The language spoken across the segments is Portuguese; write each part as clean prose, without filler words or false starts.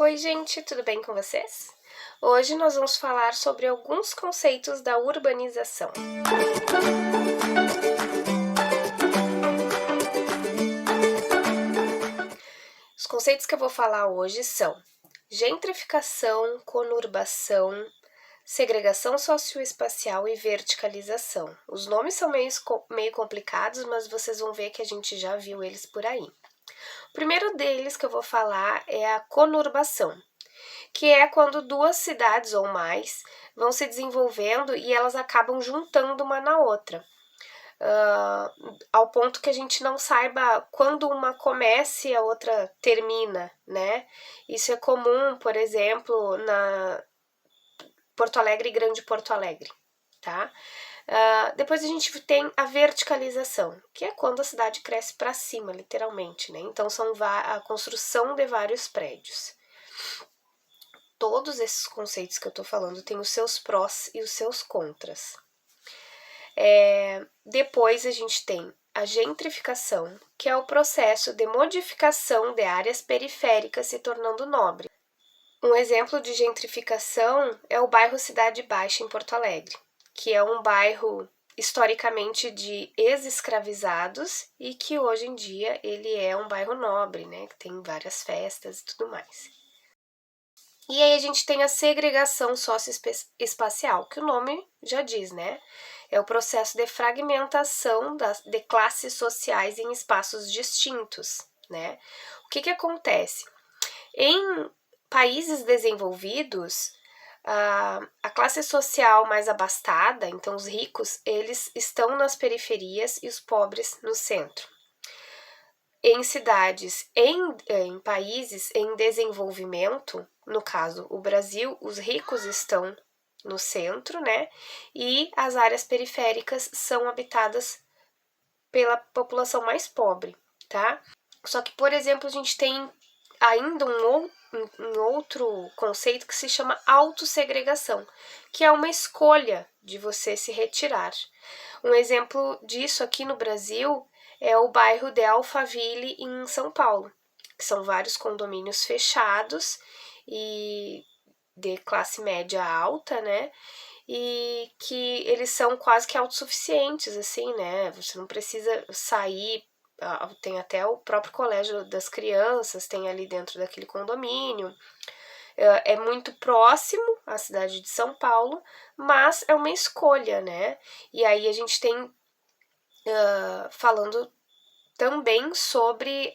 Oi, gente, tudo bem com vocês? Hoje nós vamos falar sobre alguns conceitos da urbanização. Os conceitos que eu vou falar hoje são gentrificação, conurbação, segregação socioespacial e verticalização. Os nomes são meio complicados, mas vocês vão ver que a gente já viu eles por aí. O primeiro deles que eu vou falar é a conurbação, que é quando duas cidades ou mais vão se desenvolvendo e elas acabam juntando uma na outra. Ao ponto que a gente não saiba quando uma começa e a outra termina, né? Isso é comum, por exemplo, na Porto Alegre e Grande Porto Alegre, tá? Depois a gente tem a verticalização, que é quando a cidade cresce para cima, literalmente, né? Então são a construção de vários prédios. Todos esses conceitos que eu tô falando têm os seus prós e os seus contras. Depois a gente tem a gentrificação, que é o processo de modificação de áreas periféricas se tornando nobre. Um exemplo de gentrificação é o bairro Cidade Baixa, em Porto Alegre, que é um bairro historicamente de ex-escravizados e que hoje em dia ele é um bairro nobre, né, que tem várias festas e tudo mais. E aí a gente tem a segregação socioespacial, que o nome já diz, né? É o processo de fragmentação de classes sociais em espaços distintos, né? O que acontece? Em países desenvolvidos, a classe social mais abastada, então os ricos, eles estão nas periferias e os pobres no centro. Em cidades, em países em desenvolvimento, no caso o Brasil, os ricos estão no centro, né? E as áreas periféricas são habitadas pela população mais pobre, tá? Só que, por exemplo, a gente tem ainda um outro conceito que se chama autossegregação, que é uma escolha de você se retirar. Um exemplo disso aqui no Brasil é o bairro de Alphaville, em São Paulo, que são vários condomínios fechados e de classe média alta, né? E que eles são quase que autossuficientes, assim, né? Você não precisa sair, tem até o próprio colégio das crianças, tem ali dentro daquele condomínio. É muito próximo à cidade de São Paulo, mas é uma escolha, né? E aí a gente tem falando também sobre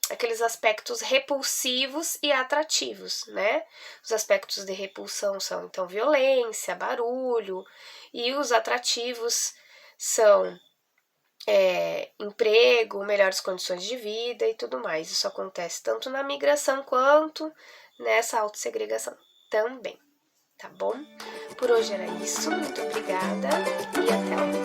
aqueles aspectos repulsivos e atrativos, né? Os aspectos de repulsão são, então, violência, barulho, e os atrativos são emprego, melhores condições de vida e tudo mais. Isso acontece tanto na migração quanto nessa autossegregação também, tá bom? Por hoje era isso, muito obrigada e até lá!